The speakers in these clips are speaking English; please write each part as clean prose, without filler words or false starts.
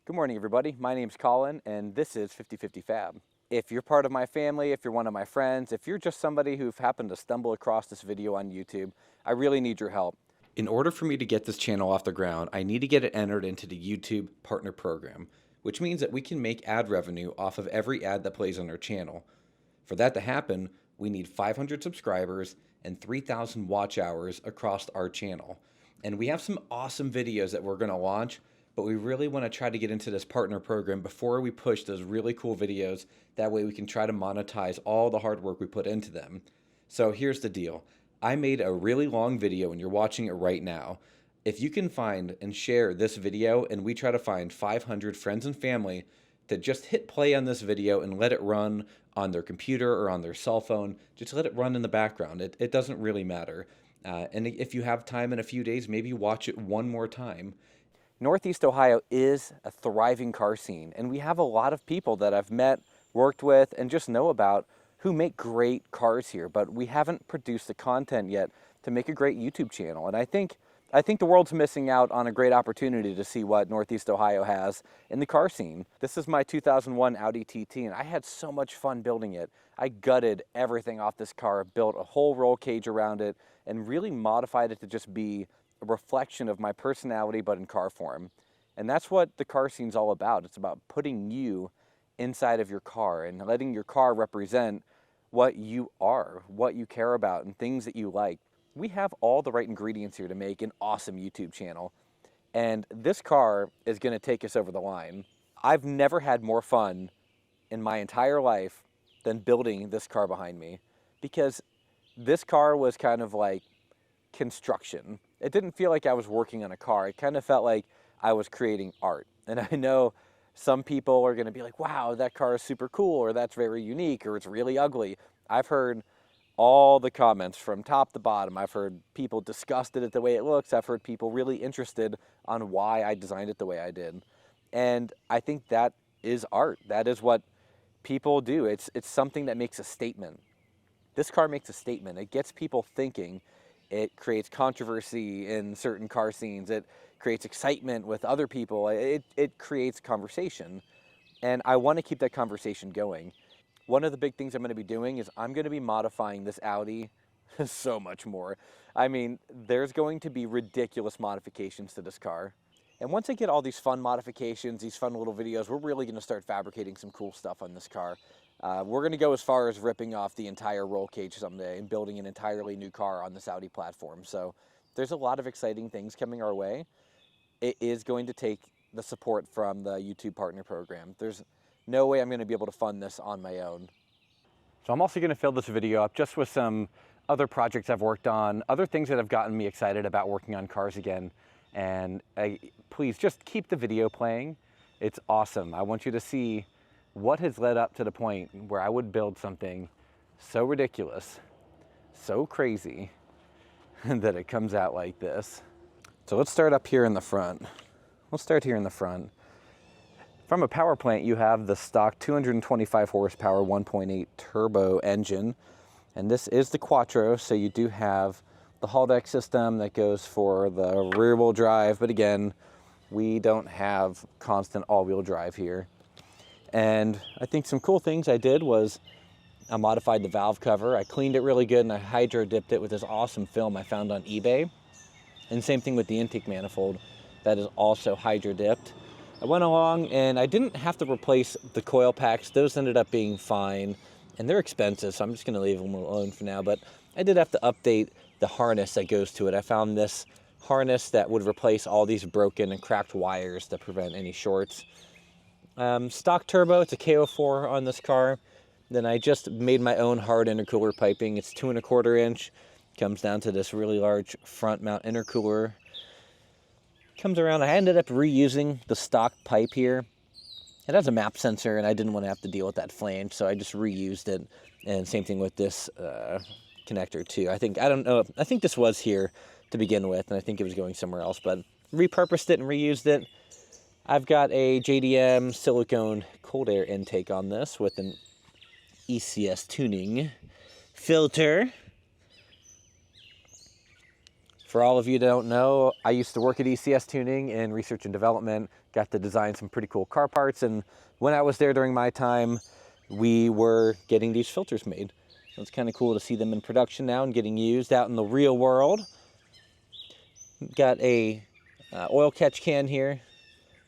Good morning, everybody. My name's Colin, and this is 50/50 Fab. If you're part of my family, if you're one of my friends, if you're just somebody who've happened to stumble across this video on YouTube, I really need your help. In order for me to get this channel off the ground, I need to get it entered into the YouTube Partner Program, which means that we can make ad revenue off of every ad that plays on our channel. For that to happen, we need 500 subscribers and 3,000 watch hours across our channel. And we have some awesome videos that we're going to launch, but we really want to try to get into this partner program before we push those really cool videos. That way we can try to monetize all the hard work we put into them. So here's the deal. I made a really long video and you're watching it right now. If you can find and share this video and we try to find 500 friends and family to just hit play on this video and let it run on their computer or on their cell phone, just let it run in the background. It doesn't really matter. And if you have time in a few days, maybe watch it one more time. Northeast Ohio is a thriving car scene, and we have a lot of people that I've met, worked with, and just know about who make great cars here, but we haven't produced the content yet to make a great YouTube channel. And I think the world's missing out on a great opportunity to see what Northeast Ohio has in the car scene. This is my 2001 Audi TT, and I had so much fun building it. I gutted everything off this car, built a whole roll cage around it, and really modified it to just be a reflection of my personality, but in car form. And that's what the car scene's all about. It's about putting you inside of your car and letting your car represent what you are, what you care about, and things that you like. We have all the right ingredients here to make an awesome YouTube channel. And this car is going to take us over the line. I've never had more fun in my entire life than building this car behind me, because this car was kind of like construction. It didn't feel like I was working on a car. It kind of felt like I was creating art. And I know some people are going to be like, wow, that car is super cool, or that's very unique, or it's really ugly. I've heard all the comments from top to bottom. I've heard people disgusted at the way it looks. I've heard people really interested on why I designed it the way I did. And I think that is art. That is what people do. It's something that makes a statement. This car makes a statement. It gets people thinking. It creates controversy in certain car scenes. It creates excitement with other people. It creates conversation. And I want to keep that conversation going. One of the big things I'm going to be doing is I'm going to be modifying this Audi so much more. I mean, there's going to be ridiculous modifications to this car. And once I get all these fun modifications, these fun little videos, we're really going to start fabricating some cool stuff on this car. We're going to go as far as ripping off the entire roll cage someday and building an entirely new car on this Audi platform. So there's a lot of exciting things coming our way. It is going to take the support from the YouTube Partner Program. There's no way I'm going to be able to fund this on my own. So I'm also going to fill this video up just with some other projects I've worked on, other things that have gotten me excited about working on cars again. And please just keep the video playing. It's awesome. I want you to see what has led up to the point where I would build something so ridiculous, so crazy, that it comes out like this. So let's start up here in the front. We'll start here in the front. From a power plant, you have the stock 225 horsepower 1.8 turbo engine. And this is the Quattro, so you do have the Haldex system that goes for the rear wheel drive. But again, we don't have constant all-wheel drive here. And I think some cool things I did was I modified the valve cover. I cleaned it really good and I hydro dipped it with this awesome film I found on eBay. And same thing with the intake manifold. That is also hydro dipped. I went along and I didn't have to replace the coil packs. Those ended up being fine and they're expensive, so I'm just gonna leave them alone for now. But I did have to update the harness that goes to it. I found this harness that would replace all these broken and cracked wires to prevent any shorts. Stock turbo, it's a KO4 on this car. Then I just made my own hard intercooler piping. It's 2 1/4 inch. Comes down to this really large front mount intercooler. Comes around, I ended up reusing the stock pipe here. It has a map sensor and I didn't want to have to deal with that flange, so I just reused it. And same thing with this connector too. I think this was here to begin with and I think it was going somewhere else, but repurposed it and reused it. I've got a JDM silicone cold air intake on this with an ECS tuning filter. For all of you that don't know, I used to work at ECS Tuning in research and development, got to design some pretty cool car parts, and when I was there during my time, we were getting these filters made. So it's kind of cool to see them in production now and getting used out in the real world. Got a oil catch can here.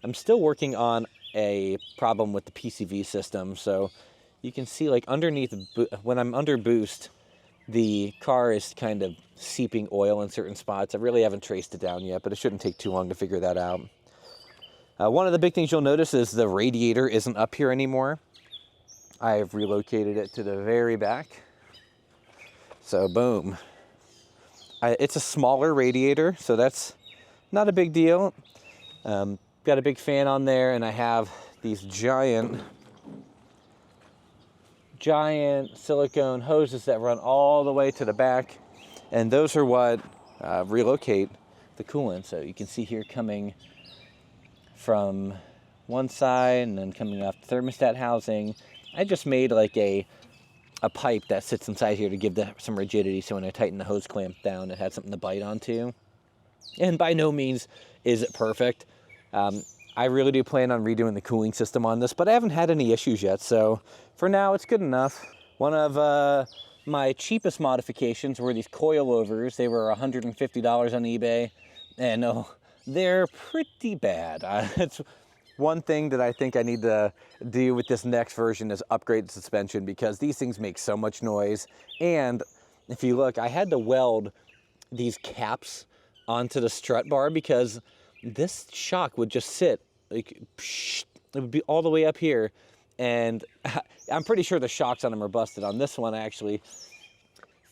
I'm still working on a problem with the PCV system, so you can see like underneath, when I'm under boost, the car is kind of seeping oil in certain spots. I really haven't traced it down yet, but it shouldn't take too long to figure that out. One of the big things you'll notice is the radiator isn't up here anymore. I've relocated it to the very back. So boom. It's a smaller radiator, so that's not a big deal. Got a big fan on there, and I have these giant silicone hoses that run all the way to the back, and those are what relocate the coolant. So you can see here coming from one side and then coming off the thermostat housing. I just made like a pipe that sits inside here to give some rigidity, so when I tighten the hose clamp down, it had something to bite onto. And by no means is it perfect. I really do plan on redoing the cooling system on this, but I haven't had any issues yet, so for now it's good enough. One of my cheapest modifications were these coilovers. They were $150 on eBay, and they're pretty bad. It's one thing that I think I need to do with this next version is upgrade the suspension, because these things make so much noise. And if you look, I had to weld these caps onto the strut bar because this shock would just sit like, it would be all the way up here, and I'm pretty sure the shocks on them are busted. On this one, I actually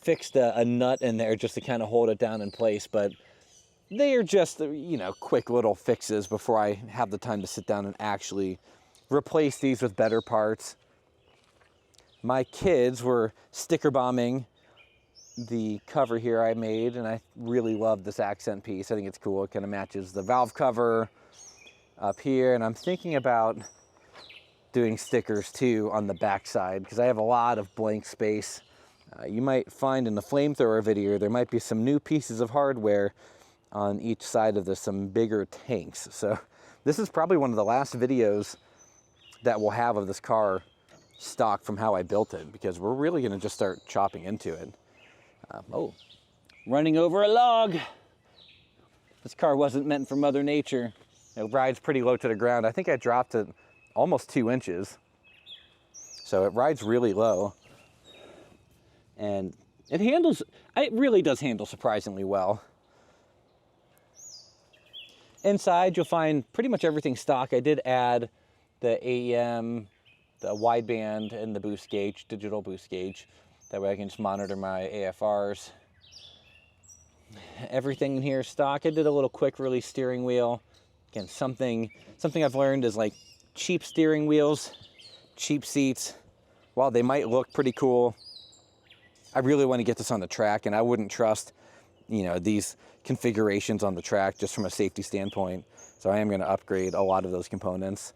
fixed a nut in there just to kind of hold it down in place, but they are just, quick little fixes before I have the time to sit down and actually replace these with better parts. My kids were sticker bombing the cover here I made, and I really love this accent piece. I think it's cool. It kind of matches the valve cover up here, and I'm thinking about doing stickers too on the back side because I have a lot of blank space. You might find in the flamethrower video there might be some new pieces of hardware on each side of this, some bigger tanks. So this is probably one of the last videos that we'll have of this car stock from how I built it, because we're really going to just start chopping into it. Running over a log. This car wasn't meant for Mother Nature. It rides pretty low to the ground. I think I dropped it almost 2 inches. So it rides really low. And it really does handle surprisingly well. Inside, you'll find pretty much everything stock. I did add the AEM, the wideband, and the boost gauge, digital boost gauge. That way I can just monitor my AFRs. Everything in here is stock. I did a little quick release steering wheel. Again, something I've learned is like cheap steering wheels, cheap seats, while they might look pretty cool, I really want to get this on the track, and I wouldn't trust, these configurations on the track just from a safety standpoint. So I am going to upgrade a lot of those components.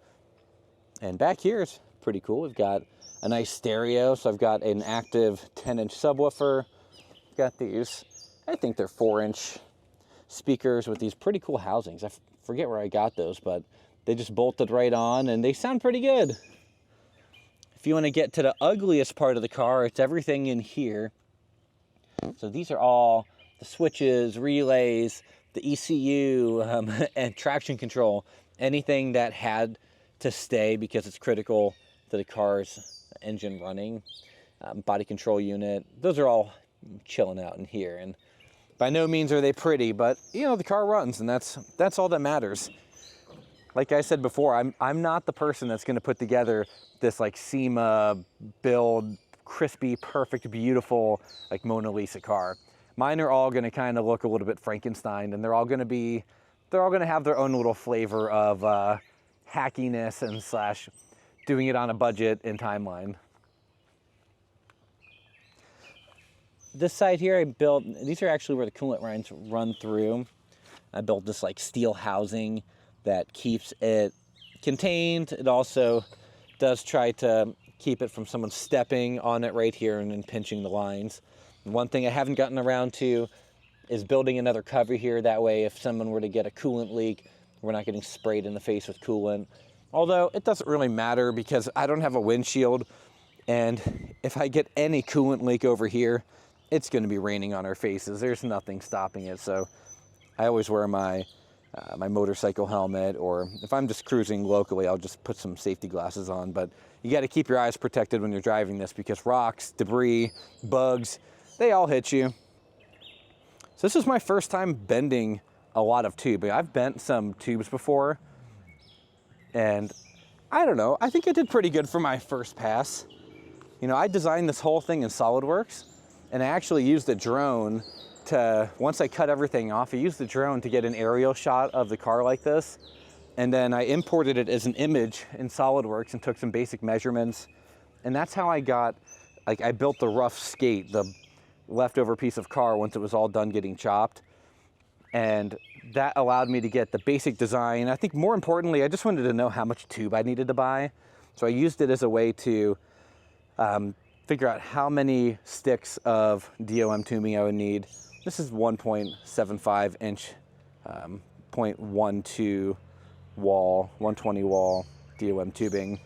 And back here is pretty cool. We've got a nice stereo. So I've got an active 10-inch subwoofer. Got these, I think they're 4-inch speakers with these pretty cool housings. I forget where I got those, but they just bolted right on and they sound pretty good. If you want to get to the ugliest part of the car, it's everything in here. So these are all the switches, relays, the ECU, and traction control. Anything that had to stay because it's critical to the car's engine running. Body control unit. Those are all chilling out in here. And by no means are they pretty, but the car runs, and that's all that matters. Like I said before, I'm not the person that's going to put together this like SEMA build, crispy, perfect, beautiful like Mona Lisa car. Mine are all going to kind of look a little bit Frankenstein, and they're all going to have their own little flavor of hackiness and slash doing it on a budget and timeline. This side here I built, these are actually where the coolant lines run through. I built this like steel housing that keeps it contained. It also does try to keep it from someone stepping on it right here and then pinching the lines. And one thing I haven't gotten around to is building another cover here. That way, if someone were to get a coolant leak, we're not getting sprayed in the face with coolant. Although it doesn't really matter because I don't have a windshield, and if I get any coolant leak over here, it's going to be raining on our faces. There's nothing stopping it. So I always wear my my motorcycle helmet, or if I'm just cruising locally, I'll just put some safety glasses on. But you got to keep your eyes protected when you're driving this, because rocks, debris, bugs, they all hit you. So this is my first time bending a lot of tubing. I've bent some tubes before, and I don't know, I think I did pretty good for my first pass. You know, I designed this whole thing in SolidWorks, and I actually used a drone to, once I cut everything off, I used the drone to get an aerial shot of the car like this, and then I imported it as an image in SolidWorks and took some basic measurements, and that's how I got, like, I built the rough skate, the leftover piece of car once it was all done getting chopped, and that allowed me to get the basic design. I think more importantly, I just wanted to know how much tube I needed to buy, so I used it as a way to figure out how many sticks of DOM tubing I would need. This is 1.75 inch, 0.12 wall, 120 wall DOM tubing.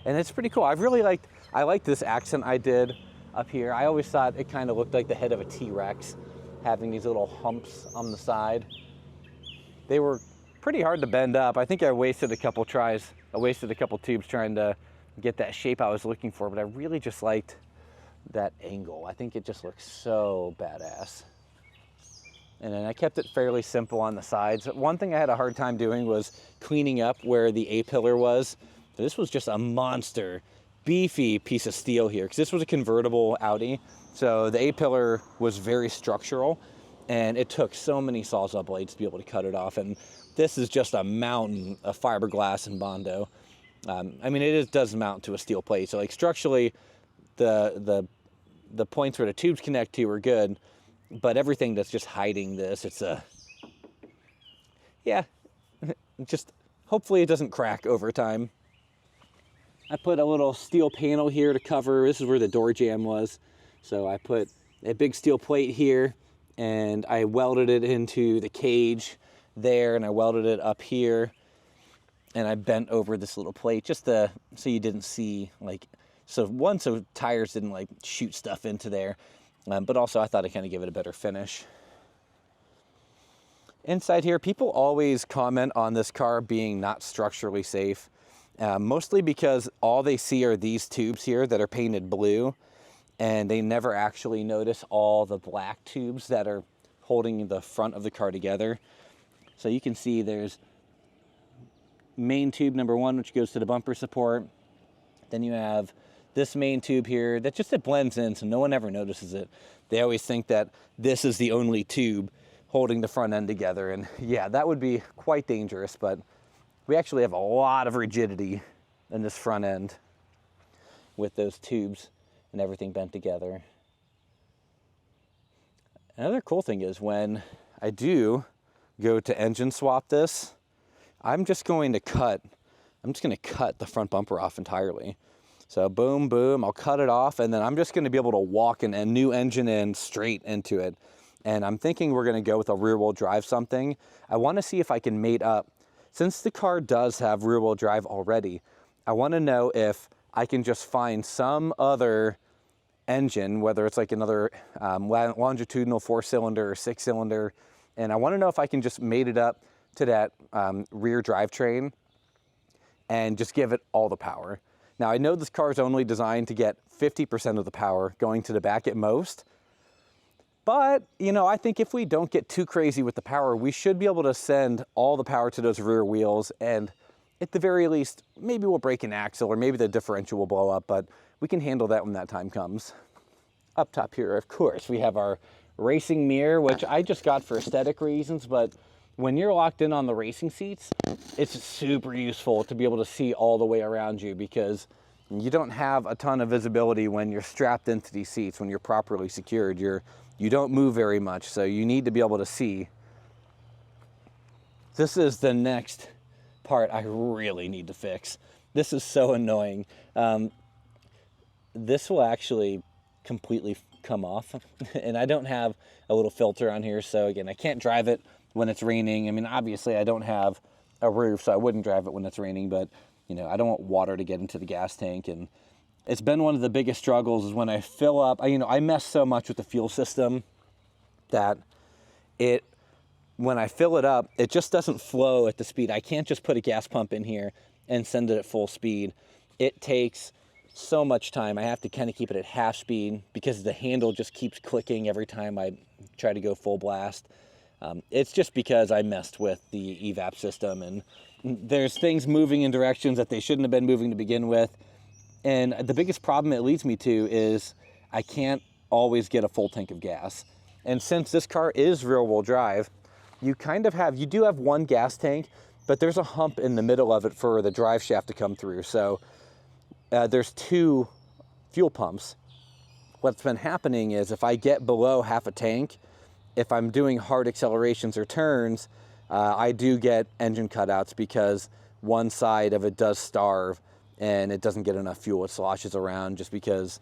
And it's pretty cool. I liked this accent I did up here. I always thought it kind of looked like the head of a T-Rex, having these little humps on the side. They were pretty hard to bend up. I think I wasted a couple tries. I wasted a couple tubes trying to get that shape I was looking for, but I really just liked that angle. I think it just looks so badass. And then I kept it fairly simple on the sides. One thing I had a hard time doing was cleaning up where the A-pillar was. This was just a monster, beefy piece of steel here, because this was a convertible Audi. So the A-pillar was very structural, and it took so many Sawzall blades to be able to cut it off. And this is just a mountain of fiberglass and Bondo. I mean, does mount to a steel plate. So like structurally, the points where the tubes connect to are good, but everything that's just hiding this, it's just hopefully it doesn't crack over time. I put a little steel panel here to cover. This is where the door jamb was. So I put a big steel plate here, and I welded it into the cage there, and I welded it up here, and I bent over this little plate just so you didn't see, like, so tires didn't like shoot stuff into there, but also I thought it kind of gave it a better finish. Inside here, people always comment on this car being not structurally safe, mostly because all they see are these tubes here that are painted blue, and they never actually notice all the black tubes that are holding the front of the car together. So you can see there's main tube number 1, which goes to the bumper support. Then you have this main tube here that it blends in, so no one ever notices it. They always think that this is the only tube holding the front end together, and yeah, that would be quite dangerous, but we actually have a lot of rigidity in this front end with those tubes and everything bent together. Another cool thing is when I do go to engine swap this, I'm just going to cut the front bumper off entirely. So boom, boom, I'll cut it off, and then I'm just gonna be able to walk a new engine in straight into it. And I'm thinking we're gonna go with a rear wheel drive something. I wanna see if I can mate up. Since the car does have rear wheel drive already, I wanna know if I can just find some other engine, whether it's like another longitudinal 4-cylinder or 6-cylinder, and I wanna know if I can just mate it up to that rear drivetrain and just give it all the power. Now, I know this car is only designed to get 50% of the power going to the back at most, but, you know, I think if we don't get too crazy with the power, we should be able to send all the power to those rear wheels, and at the very least, maybe we'll break an axle, or maybe the differential will blow up, but we can handle that when that time comes. Up top here, of course, we have our racing mirror, which I just got for aesthetic reasons, but when you're locked in on the racing seats, it's super useful to be able to see all the way around you, because you don't have a ton of visibility when you're strapped into these seats. When you're properly secured, you don't move very much, so you need to be able to see. This is the next part I really need to fix. This is so annoying. This will actually completely come off. And I don't have a little filter on here, so again, I can't drive it when it's raining. I mean, obviously I don't have a roof, so I wouldn't drive it when it's raining, but you know, I don't want water to get into the gas tank. And it's been one of the biggest struggles is when I fill up, I mess so much with the fuel system that when I fill it up, it just doesn't flow at the speed. I can't just put a gas pump in here and send it at full speed. It takes so much time. I have to kind of keep it at half speed because the handle just keeps clicking every time I try to go full blast. It's just because I messed with the evap system, and there's things moving in directions that they shouldn't have been moving to begin with. And the biggest problem it leads me to is I can't always get a full tank of gas. And since this car is rear-wheel drive, you do have one gas tank, but there's a hump in the middle of it for the drive shaft to come through. So there's 2 fuel pumps. What's been happening is if I get below half a tank, if I'm doing hard accelerations or turns, I do get engine cutouts because one side of it does starve and it doesn't get enough fuel. It sloshes around just because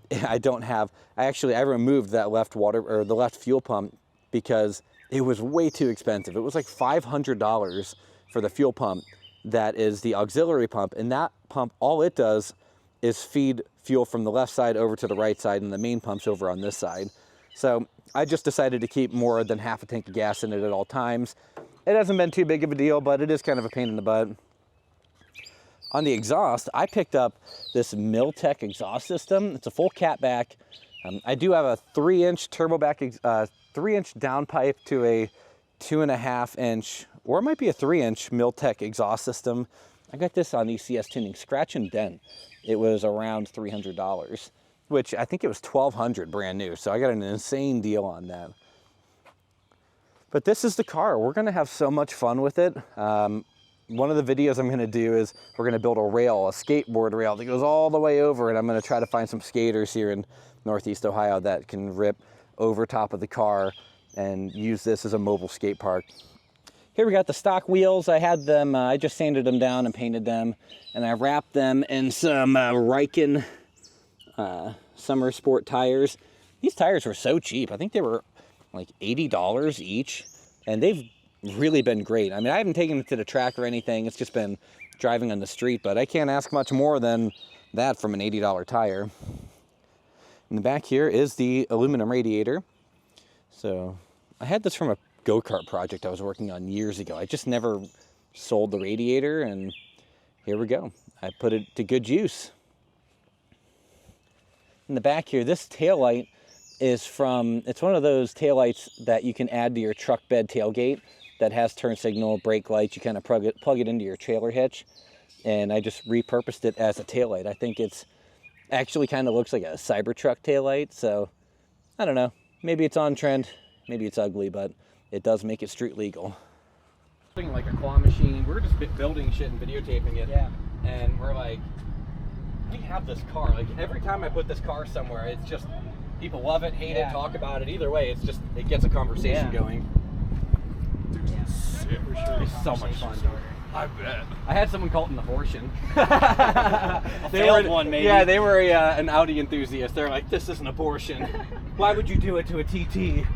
I removed that the left fuel pump because it was way too expensive. It was like $500 for the fuel pump that is the auxiliary pump, and that pump, all it does is feed fuel from the left side over to the right side, and the main pump's over on this side. So I just decided to keep more than half a tank of gas in it at all times. It hasn't been too big of a deal, but it is kind of a pain in the butt. On the exhaust, I picked up this Miltech exhaust system. It's a full catback. I do have a 3-inch turboback, 3-inch downpipe to a 2.5-inch, or it might be a 3-inch Miltech exhaust system. I got this on ECS Tuning, scratch and dent. It was around $300, which I think it was $1,200 brand new. So I got an insane deal on that. But this is the car. We're gonna have so much fun with it. One of the videos I'm gonna do is we're gonna build a skateboard rail that goes all the way over, and I'm gonna try to find some skaters here in Northeast Ohio that can rip over top of the car and use this as a mobile skate park. Here we got the stock wheels. I had them, I just sanded them down and painted them, and I wrapped them in some Riken Summer Sport tires. These tires were so cheap. I think they were like $80 each, and they've really been great. I mean, I haven't taken it to the track or anything. It's just been driving on the street, but I can't ask much more than that from an $80 tire. In the back here is the aluminum radiator. So I had this from a go-kart project I was working on years ago. I just never sold the radiator, and here we go. I put it to good use. In the back here, this taillight is it's one of those taillights that you can add to your truck bed tailgate that has turn signal, brake lights. You kind of plug it into your trailer hitch, and I just repurposed it as a taillight. I think it's actually kind of looks like a Cybertruck taillight, so I don't know. Maybe it's on trend, maybe it's ugly, but it does make it street legal. Like a claw machine. We're just building shit and videotaping it. Yeah. And we're like, we have this car. Like every time I put this car somewhere, it's just people love it, hate it, talk about it. Either way, it gets a conversation going. It's so much fun, dude. I bet. I had someone call it an abortion. Failed one, maybe. Yeah, they were an Audi enthusiast. They're like, this is an abortion. Why would you do it to a TT?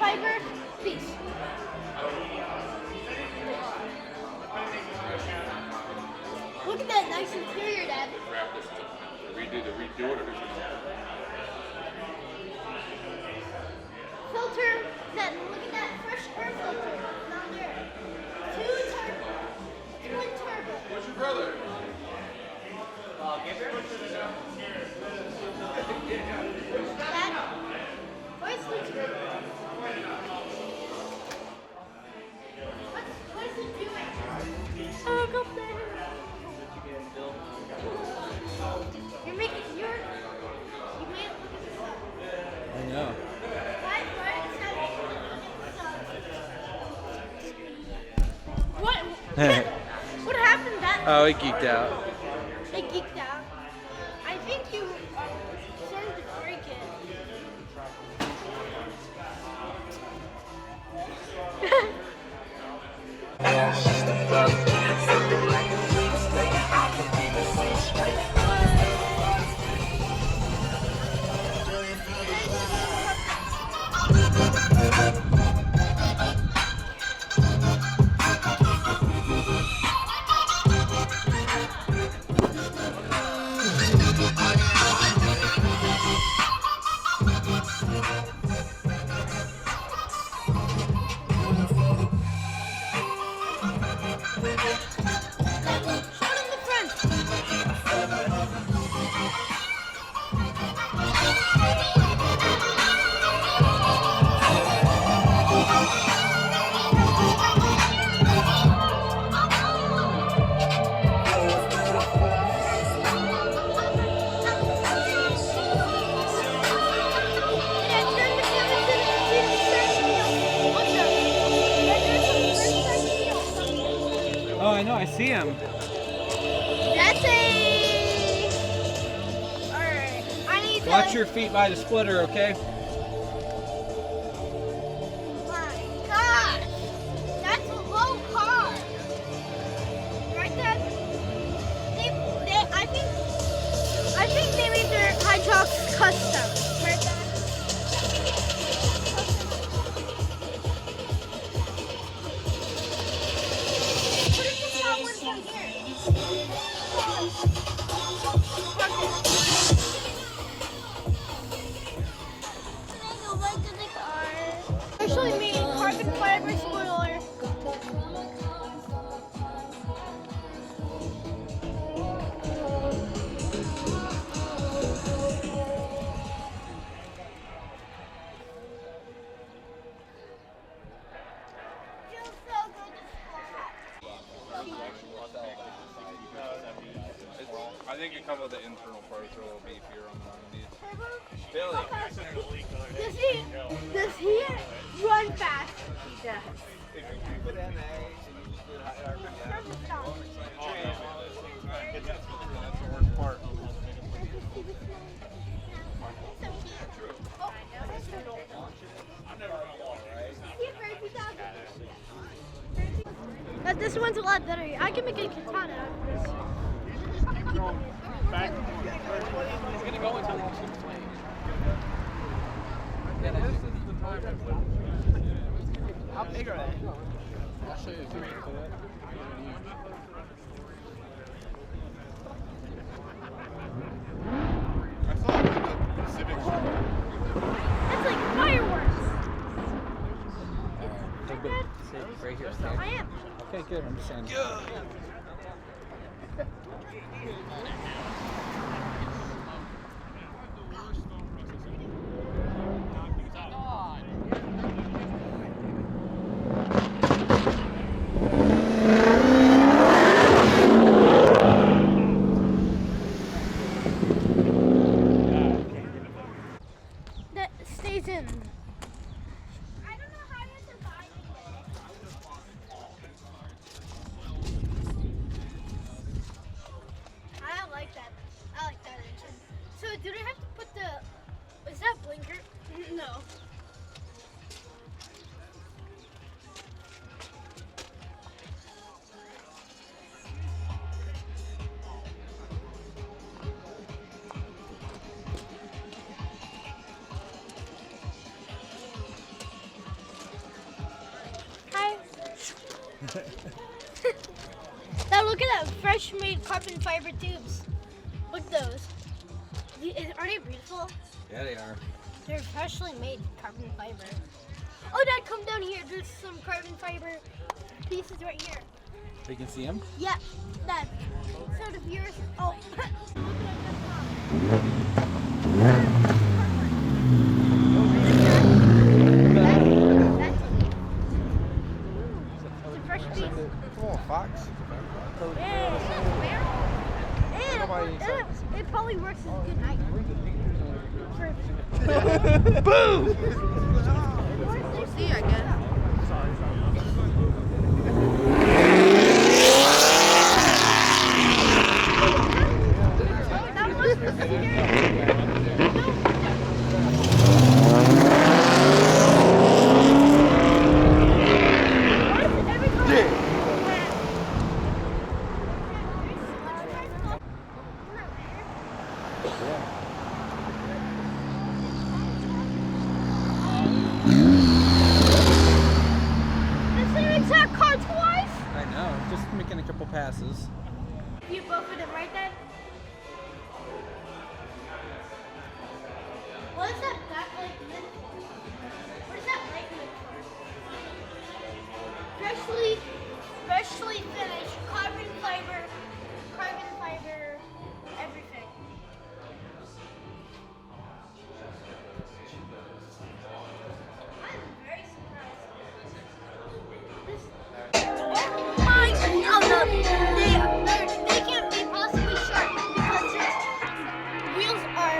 fiber piece. Look at that nice interior, Dad. Redo it or just Filter. That. Look at that fresh air filter down there. Twin turbo. What's your brother? Dad, where's Luke? What is it doing? Oh, look up there. You're making you made it look at the sun. I know. Why is that What? What happened that? Oh, he geeked out. They geeked out. I think you started to break it. Oh, I know. I see him. That's a. Alright. I need to. Watch your feet by the splitter, okay? My gosh. That's a low car. Right, Dad? I think they made their Hydrox custom. Right, Dad? What if this car was from here? Actually made carbon fiber spoiler. Feels so good to I think it comes with the internal parts are a little beefier on the underneath. Billy. Does he run fast? He does. If you keep it NA and you just did high that's the worst part. This one's a lot better. I can make a katana out of this. He's gonna go until he shoots flames. Yeah, this is the time. How big are they? I'll show you. I saw it in the Pacific. That's like fireworks. Take it. Sit right here, okay? I am. Okay, good. I'm just saying. That stays in. I don't know how to survive I don't like that. Now look at that fresh made carbon fiber tubes. Look at those. Aren't they beautiful? Yeah, they are. They're freshly made carbon fiber. Oh, Dad, come down here. There's some carbon fiber pieces right here. You can see them? Yeah, Dad. Sort of yours. Oh. It's a fresh piece. Come on, Fox. It probably works as a good night. Boom! We'll see, I guess. I know. Just making a couple passes. You both of them, right, Dad? What is that backlight meant for? What is that light meant for? Freshly finished carbon fiber, everything. I'm very surprised. Oh my! No, they can't be possibly sharp because their wheels are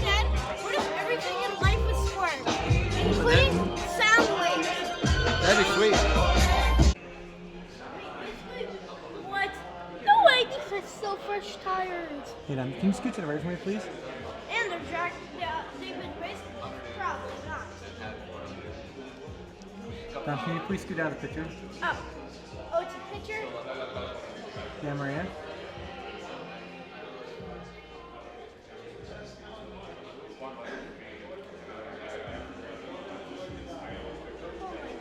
Dad, what if everything in life was square, including sound waves? That'd be sweet. What? No way! These are so fresh tires. Hey, Dom, can you scooch it away from me, please? And they're jacked. Yeah, they've been raced. Probably not. Dom, can you please scoot out of the picture? Oh, it's a picture? Yeah, Maria?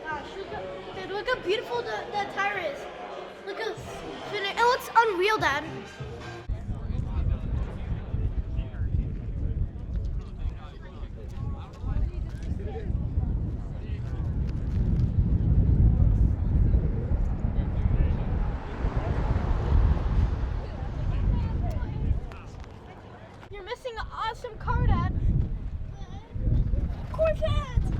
Gosh, look how beautiful the tire is. Look how it looks unreal, Dad. You're missing an awesome car, Dad. Corvette!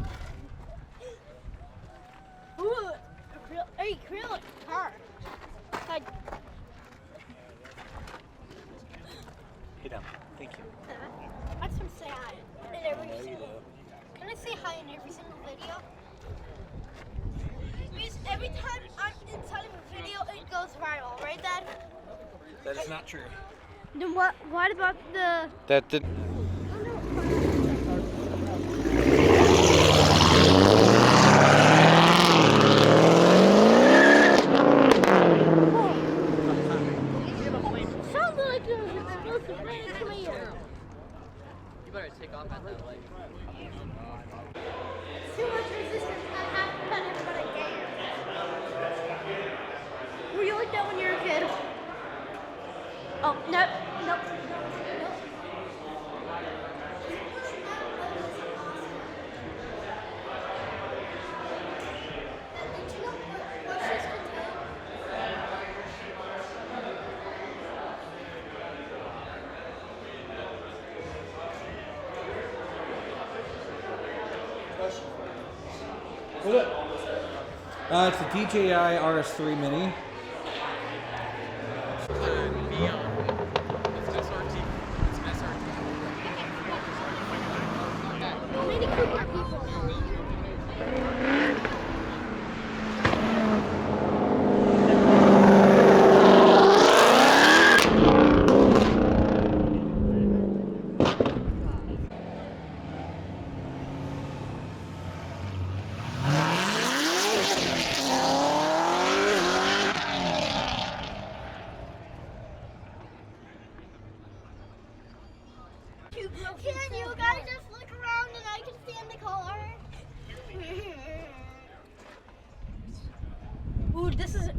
Ooh, real car. Like, Hey, Dom. Thank you. I just want to say hi in every single. Can I say hi in every single video? Because every time I'm inside of a video, it goes viral, right, Dad? That is not true. Then what about the? That did. Sounds like there was explosive right into my ear. You better take off at that light. Too much resistance. I have to pet everybody. Were you like that when you were a kid? Oh, nope. It's the DJI RS3 Mini. Mini Cooper people. this is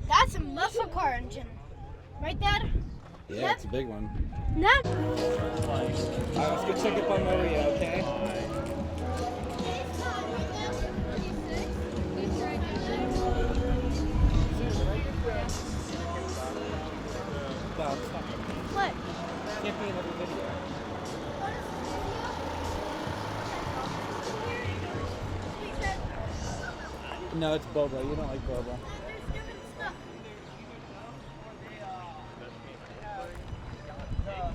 that's a muscle car engine. Right, Dad? Yeah, Yep. it's a big one. That. Alright, let's go check up on Maria, okay? What? Can't be another video. No, it's Boba. You don't like Boba.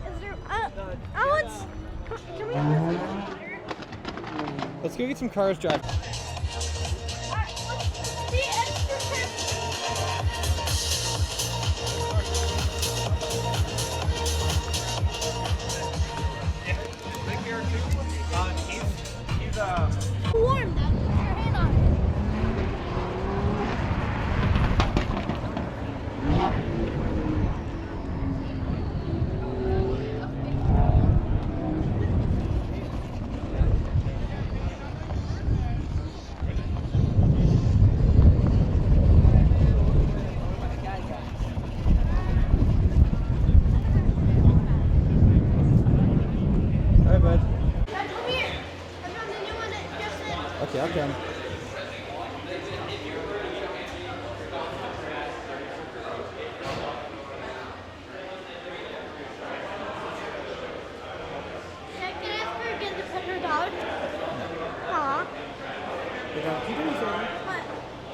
Is there, Alex, can we have this here? Let's go get some cars drive. What's the extra He's warm that with your hand on it? Alright, bud. Dad, come here. I found the new one that just said. Okay, I'll come. Dad, can I ask her again to pet her dog? Aw. Hey, Dad, can you do me a favor? What?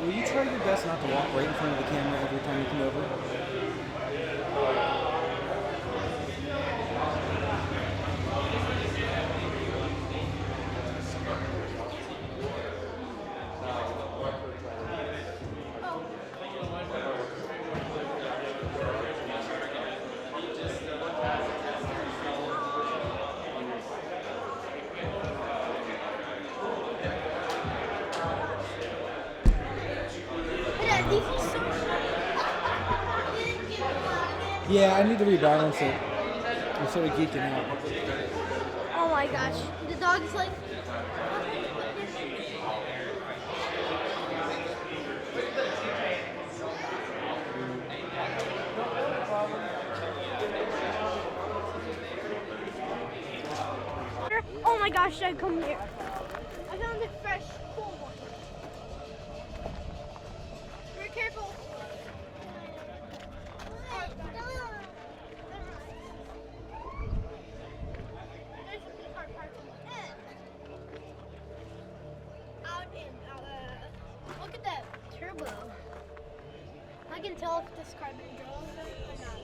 Will you try your best not to walk right in front of the camera every time you come over? Hey, Dad, these are so Yeah, I need to rebalance it. I'm sort of geeking out. Oh my gosh. The dog is like. Oh my gosh, Dad, come here. I found a fresh, cool one. Be careful. Look at that turbo. I can tell if this car been drove or not.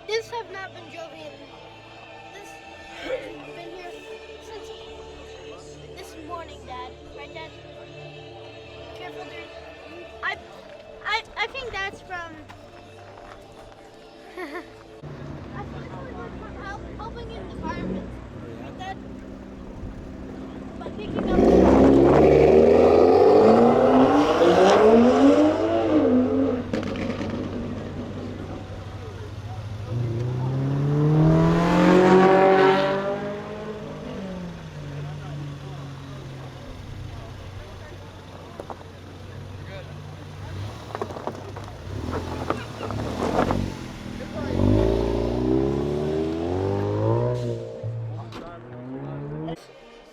This have not been drove in. This has been here since this morning, Dad. Right, Dad? Careful, dude. I think that's from. I think it's from helping in the environment. Right, Dad? By picking up.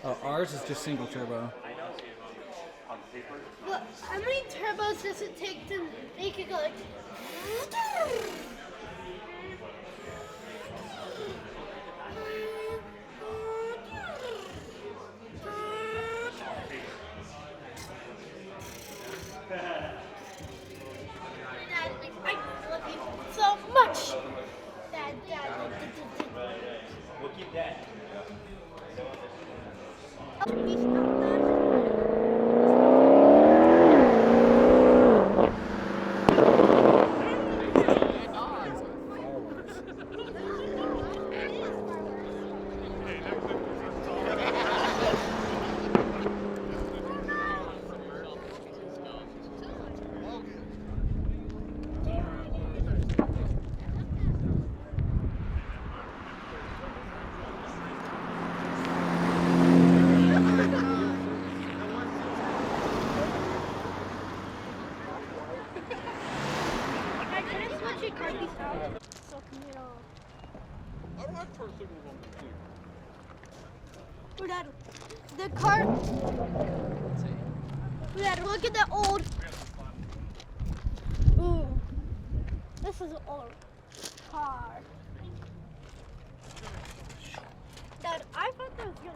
Oh, ours is just single turbo. Look, how many turbos does it take to make it go like? Dad, I love you so much. Dad. We'll keep that. Please stop that. The car. Dad, look at that old. Ooh. This is an old car. Dad, I thought that was good.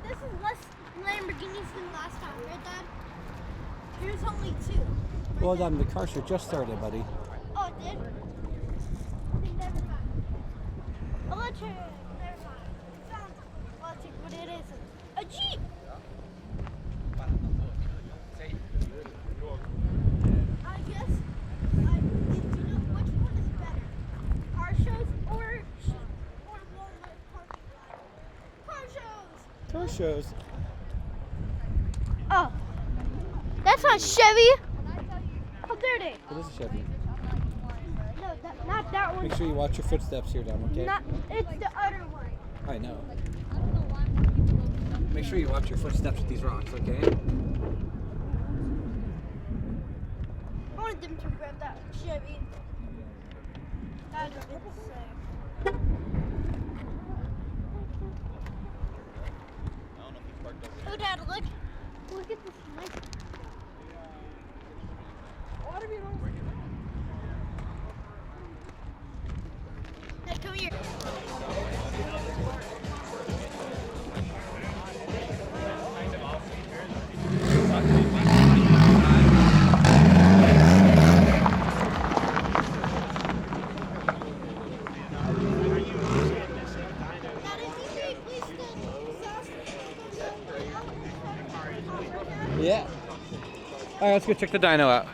This is less Lamborghinis than last time, right, Dad? Here's only 2. Well done. The car show just started, buddy. Oh, it did? Never mind. Electric. Never mind. It sounds electric, but it isn't. A Jeep. I guess I need to know which one is better. Car shows or Walmart parking lot. Car shows. Car shows. Oh. That's not Chevy. How dirty. It is a Chevy. No, not that one. Make sure you watch your footsteps here, Dom, okay? Not, it's the other one. I know. Make sure you watch your footsteps with these rocks, okay? I wanted them to grab that Chevy. That would have been sick. Oh, Dad, look. Look at this mic. Dad, come here. Dad, if you may please stand exhaust. Yeah. All right, let's go check the dyno out.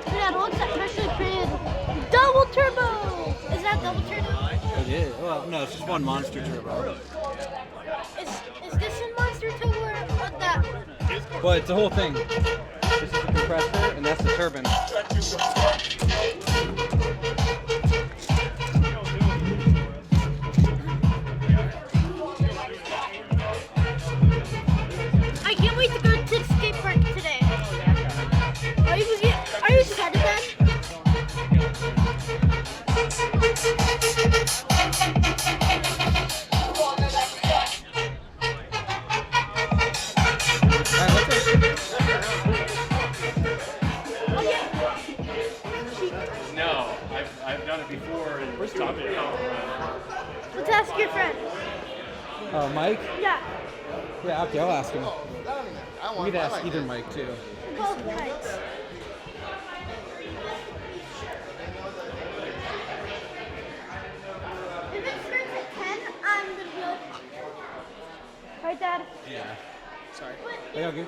Dad, look, that freshly created double turbo. Is that double turbo? It is. Well, no, it's just one monster turbo. Is this a monster turbo or that? Well, it's the whole thing. This is the compressor, and that's the turbine. I can't wait to go to the skate park today. Are you excited, Dad? No, I've done it before and stopped it. Let's ask your friend. Mike? Yeah, Yeah, okay, I'll ask him. We could ask either Mike, too. both nights. If it starts at 10, I'm gonna go. Right, Dad? Yeah. Sorry. Yeah, okay.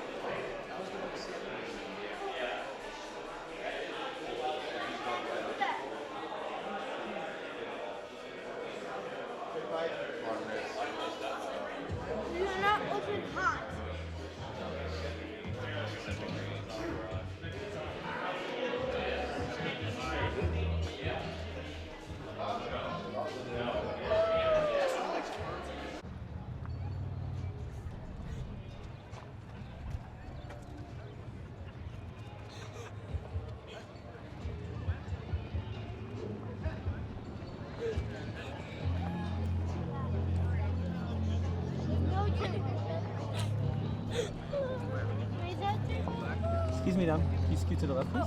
You're not looking hot. No kidding. Raise that turbo. Excuse me, Dom. Can you scoot to the left, please?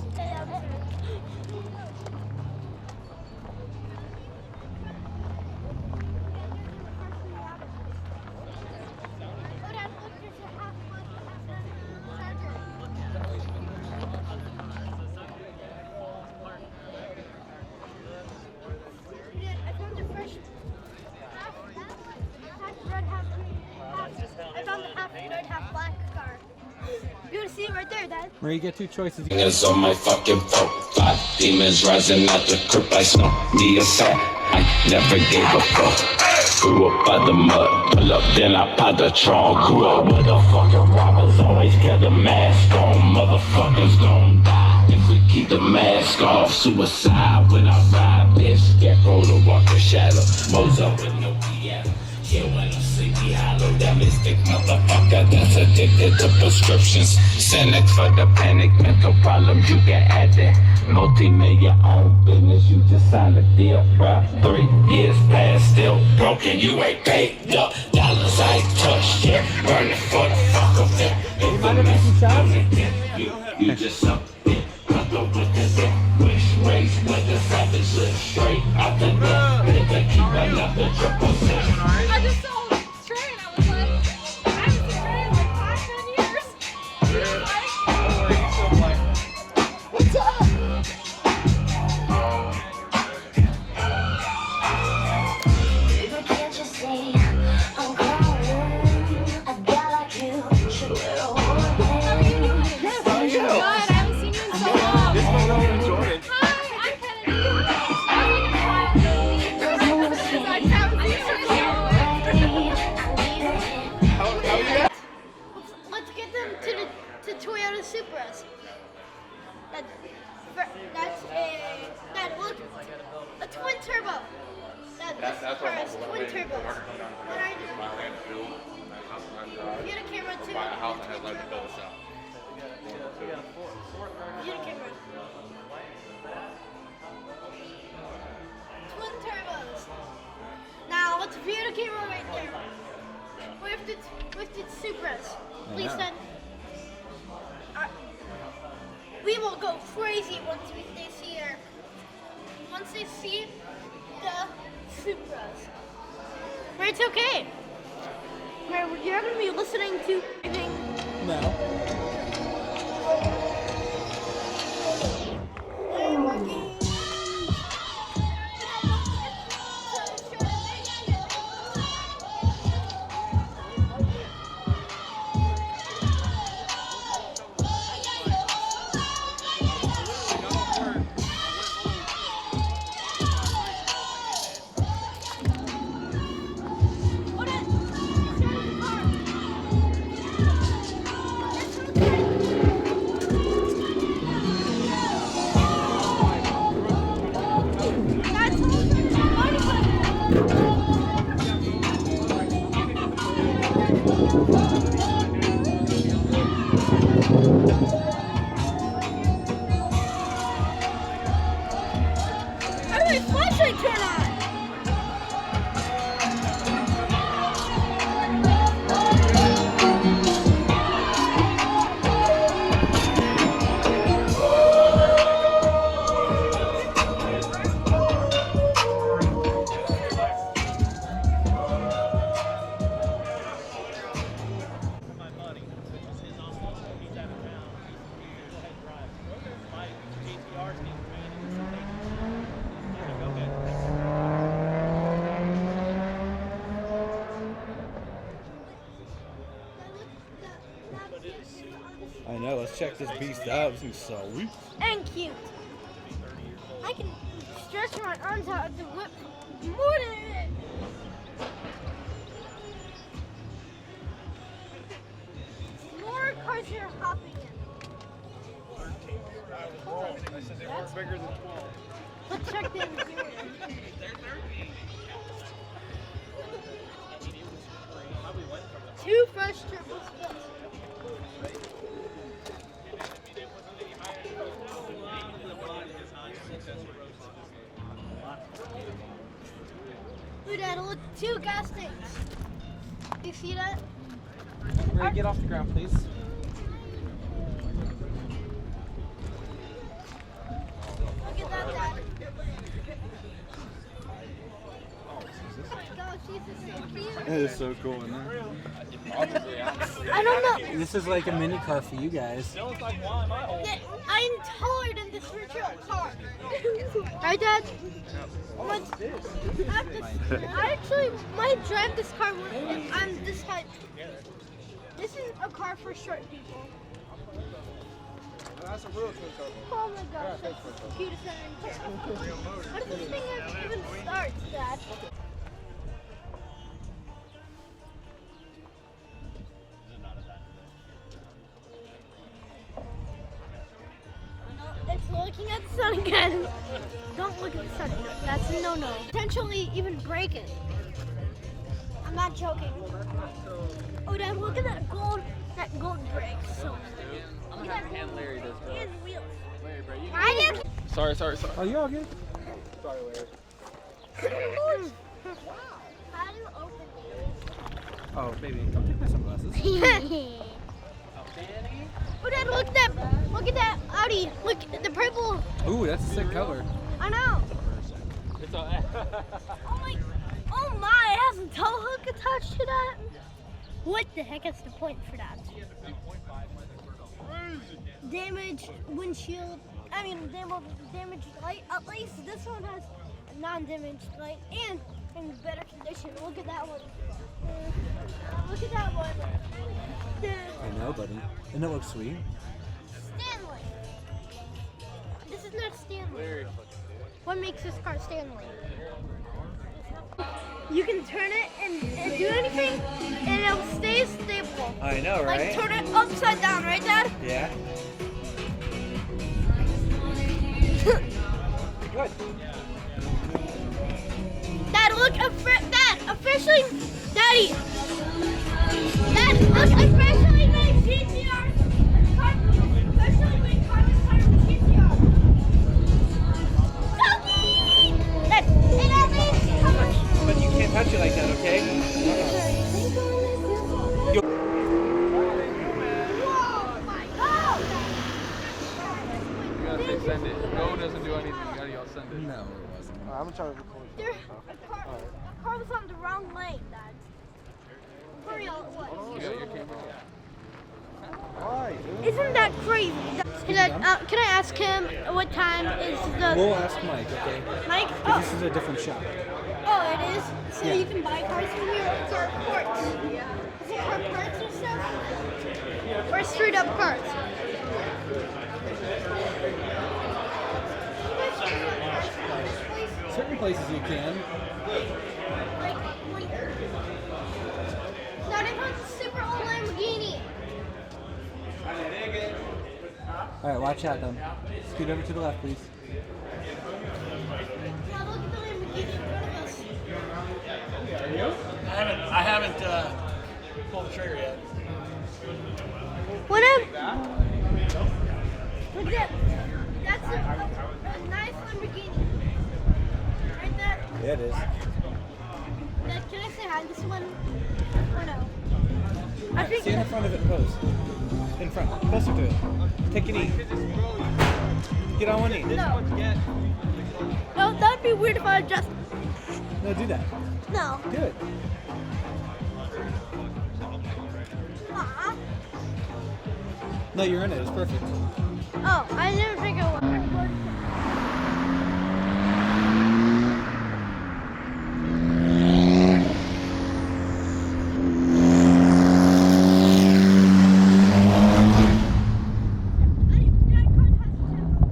I found the half red, half black car. You want to see it right there, Dad? Marie, you get 2 choices. Fingers on my fucking throat. 5 demons rising out the crypt like snow. Me a sack, I never gave a fuck. Grew up by the mud, pull up, then I pop the trunk. Grew up with the fucking robbers, always kept the mask on. Motherfuckers gon' die if we keep the mask off. Suicide when I ride, bitch. Scarecrow to walk the shadow. Mo's up with no piano. Yeah, when I sleepy hollow, that means Autistic motherfucker that's addicted to prescriptions. Cynics for the panic, mental problems, you can add that. Multi-million owned business, you just signed a deal, bruh. 3 years past, still broken, you ain't paid up. Dollars I ain't touched yet, burning for the fuck of it. If the mess you just up it. Cut the wicked in, wish race with the savage live straight out the net. Nigga keep another triple six. I just saw Trey and I was like, I haven't seen Trey in like 5-10 years. He was like, What's up? Baby, can't you see I'm calling? A guy like you should little warning. good, I haven't seen you in so long. Jordan. Hi, I'm Kennedy. I haven't seen you in so long. Let's get them to Toyota Supras. Look, a twin turbo. This car is twin turbo. What are you? Get a camera too. Buy a house and has life to build a shop. Get a camera. Twin turbos. Now let's view the camera right there. With its Supras. Please send. We will go crazy once they see the Supras. But it's okay. You're gonna be listening to anything. How did my flashlight turn on? I know, let's check this beast out. This thing's sweet. And cute. I can stretch my arms out to whip more than it. More cars are hopping in. They said they weren't bigger than 12. Let's check the interior. Two fresh turbo splits. Look at look, 2 gas tanks. You see that? Ray, get off the ground, please. Look at that, Dad. Gosh, this is so cute. It is so cool, isn't it? I don't know. This is like a mini car for you guys. I'm taller than this virtual car. Right, Dad? I actually might drive this car when I'm this height. This is a car for short people. That's a real twin turbo. Oh my gosh, that's the cutest thing. How does this thing even start, Dad? It's looking at the sun again. Don't look at the sun. That's a no-no. Potentially even break it. I'm not joking. Oh, Dad, look at that gold brick. So, look at that gold. Larry does He has wheels. Larry, bro, you I didn't. Sorry. Oh, you're all good. Sorry, Larry. How do you open these? Oh, baby, come take my sunglasses. Oh, Dad, look at that Audi. Look at the purple. Ooh, that's a sick color. I know. It's all. Oh my, it has a tow hook attached to that. What the heck is the point for that? Damaged windshield. I mean, damaged light. At least this one has non-damaged light and in better condition. Look at that one. Look at that one. I know, buddy. And it looks sweet. Stanley. This is not Stanley. What makes this car Stanley? You can turn it and do anything, and it'll stay stable. I know, Like turn it upside down, right, Dad? Yeah. Good. Dad, look, Dad, officially, Daddy. Dad, look, officially made GTR. Officially made carbon fiber GTR. Dad, and at least how much? But you can't touch it like that, okay? Whoa, my God. You gotta say send it. Go doesn't do anything. You gotta yell send it. No, it wasn't. I'm gonna try to record. A car was on the wrong lane, Dad. For real, it was. You got your camera. Isn't that crazy? Can I ask him what time is the We'll ask Mike, okay? Mike? Because this is a different shop. Oh, it is. So Yeah. you can buy cars from here for parts. Is it for parts or stuff? Or straight up cars? Certain places you can. Not even a super old Lamborghini. All right, watch out, then. Scoot over to the left, please. Now look at the Lamborghini in front of us. I haven't pulled the trigger yet. What up? Look at that. That's a nice Lamborghini. Right there. Yeah, it is. Dad, can I say hi to this one? Or no? I think. Stand in front of it and pose. In front. Closer to it. Take a knee. Get on one knee. No. No, that'd be weird if I just. No, do that. No. Do it. Aw. No, you're in it. It's perfect. Oh, I didn't think it was.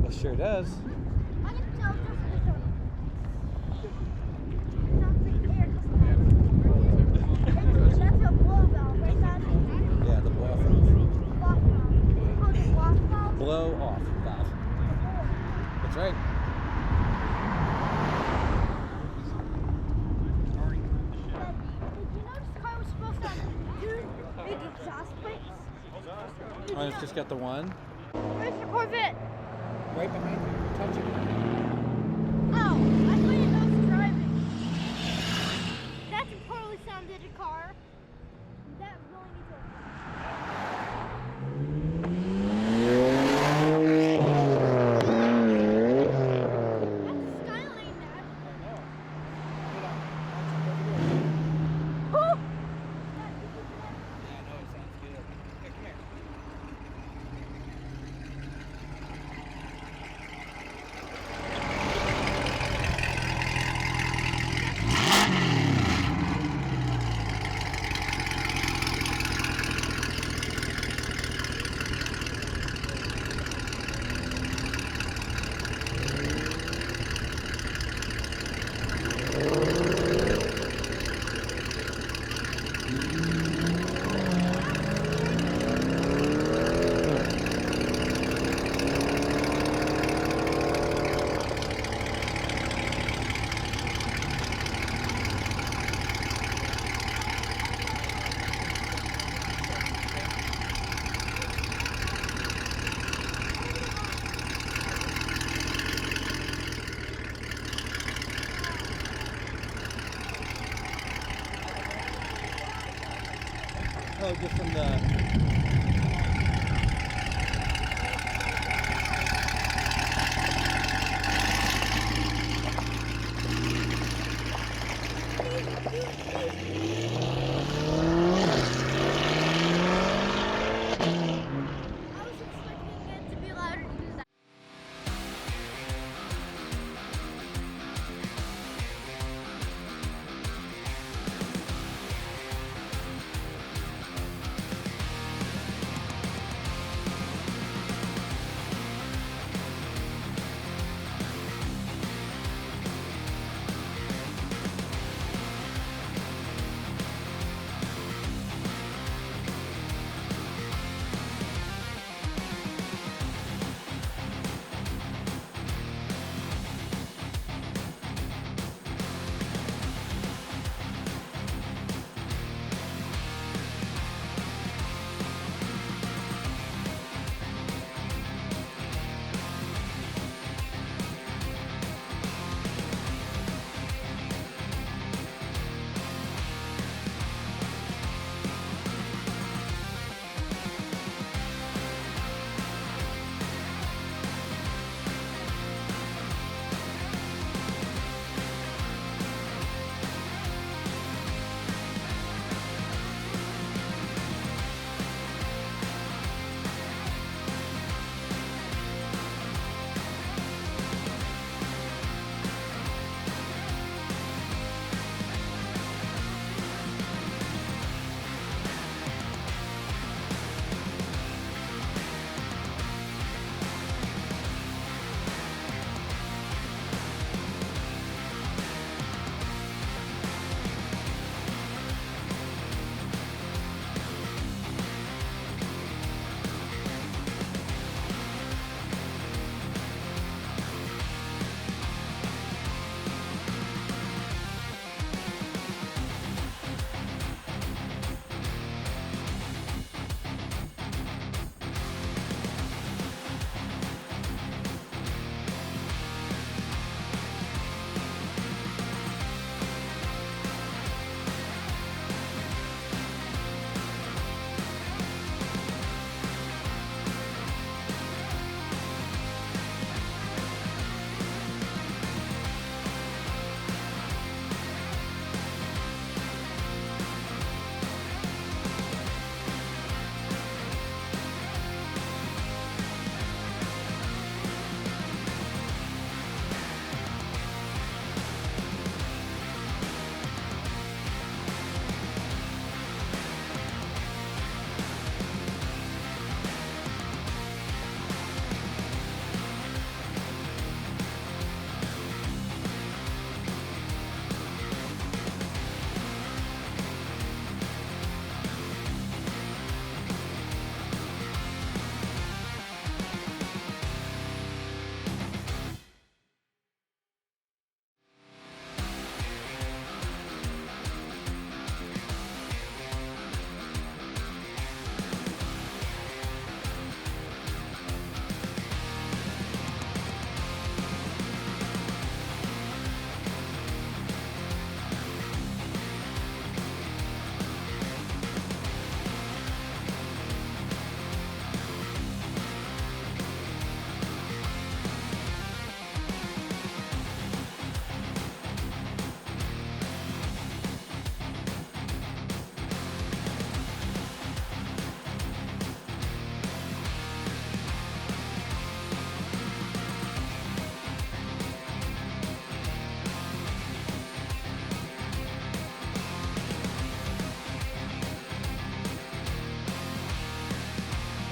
It sure does. I can tell just that's a blow valve, right, Dad? Yeah, the blow off valve. Block valve. Oh, the block valve? Blow off valve. That's right. Did you know this car was supposed to have two big exhaust pipes? Oh, it's just got the one. Where's the Corvette? Right behind you. Touch it. Oh, I thought you was driving. That's a poorly sounded car. That really needs a... That's Skyline, Dad. Oh! just from the